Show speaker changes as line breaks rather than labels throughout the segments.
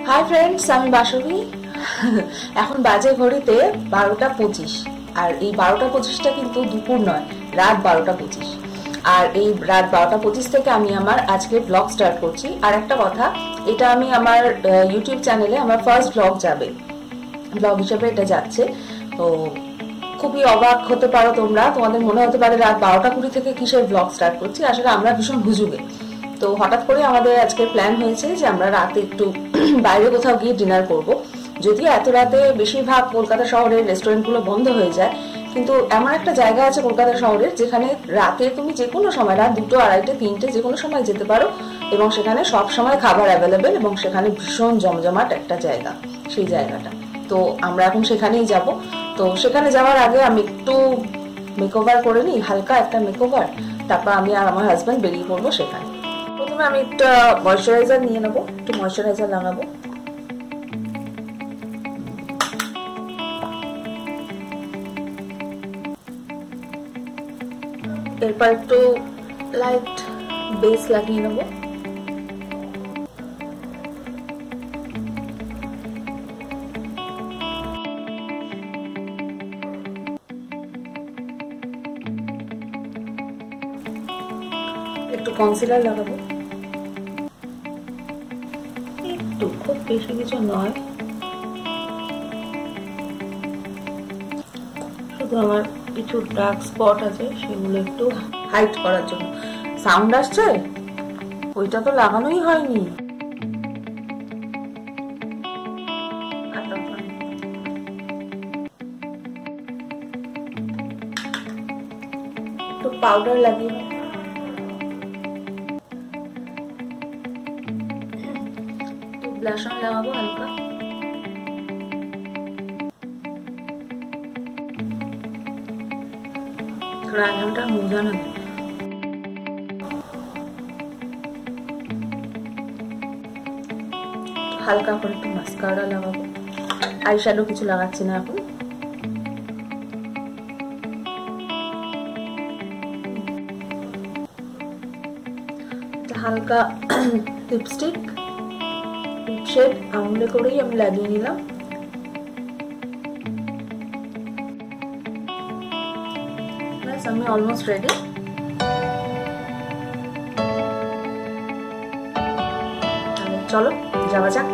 Hi friends, আমি বাসবি। এখন বাজে ঘড়িতে 12টা 25, আর এই 12টা 25টা কিন্তু দুপুর নয়, রাত 12টা 25। আর এই রাত 12টা 25 থেকে আমি আমার আজকে ব্লগ স্টার্ট করছি। আর একটা কথা, এটা আমি আমার ইউটিউব চ্যানেলে আমার ফার্স্ট ব্লগ যাবে, ব্লগ হিসেবে এটা যাচ্ছে। তো খুবই অবাক হতে পারো তোমরা, তোমাদের মনে হতে পারে রাত 12টা 20 থেকে কিসের ব্লগ স্টার্ট করছি। আসলে আমরা ভীষণ হুজুগে, তো হঠাৎ করে আমাদের আজকে প্ল্যান হয়েছে যে আমরা রাতে একটু বাইরে কোথাও গিয়ে ডিনার করব। যদিও এত রাতে বেশিরভাগ কলকাতা শহরের রেস্টুরেন্টগুলো বন্ধ হয়ে যায়, কিন্তু এমন একটা জায়গা আছে কলকাতা শহরের যেখানে রাতে তুমি যে কোনো সময়, রাত 2টো 2:30 3টে যে কোনো সময় যেতে পারো, এবং সেখানে সব সময় খাবার অ্যাভেলেবেল, এবং সেখানে ভীষণ জমজমাট একটা জায়গা সেই জায়গাটা। তো আমরা এখন সেখানেই যাব। তো সেখানে যাওয়ার আগে আমি একটু মেকওভার করে নিই, হালকা একটা মেকওভার, তারপর আমি আর আমার হাজব্যান্ড বেরিয়ে পড়বো সেখানে। প্রথমে আমি একটা ময়শ্চারাইজার নিয়ে নেবো, একটু ময়শ্চারাইজার লাগাবো। এরপর একটু লাইট বেস লাগিয়ে নেবো। একটু কনসিলার লাগাবো, একটু, খুব বেশি কিছু নয়, শুধু আমার কিছু ডার্ক স্পট আছে সেগুলো একটু হাইড করার জন্য। সাউন্ড আসছে, ওইটা তো লাগানোই হয়নি। একটু পাউডার লাগিয়ে ব্লাশ অন লাগাবো হালকা। রান্নাটা মজা না, হালকা করে একটু মাস্কারা লাগাবো। আই শ্যাডো কিছু লাগাচ্ছি না এখন। হালকা লিপস্টিক, লিপ শেড আঙুলে করেই আমি লাগিয়ে নিলাম। আমি অলমোস্ট রেডি। চলো যাওয়া যাক।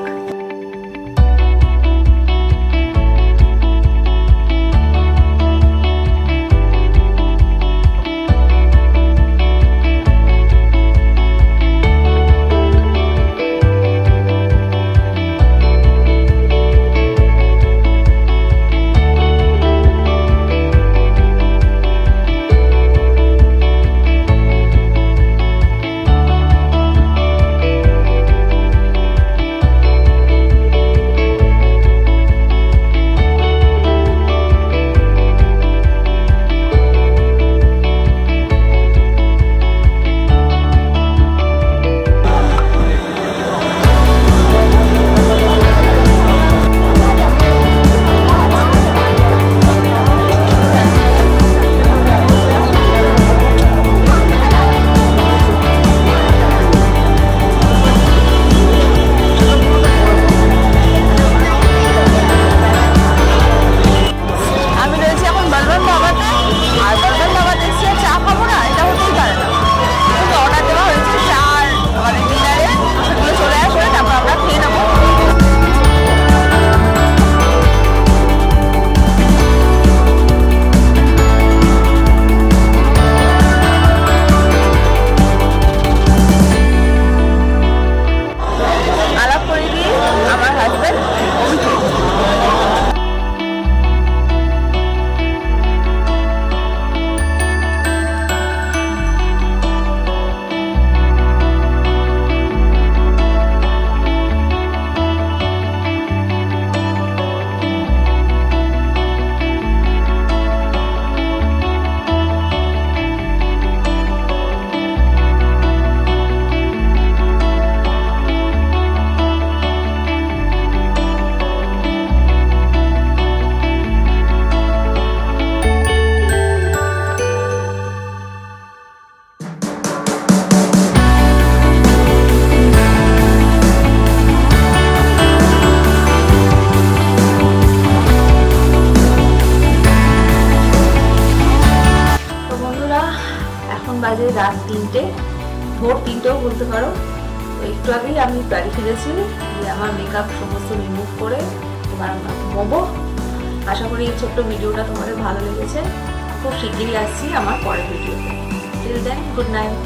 এখন বাজে রাত 3টে, ভোর 3টেও বলতে পারো। তো একটু আগেই আমি বাড়ি ফিরেছি, যে আমার মেকআপ সমস্ত রিমুভ করে এবার আমরা ঘুমোবো। আশা করি এই ছোট্ট ভিডিওটা তোমাদের ভালো লেগেছে। খুব শিগগিরই আসছি আমার পরের ভিডিওতে। Till then, good night.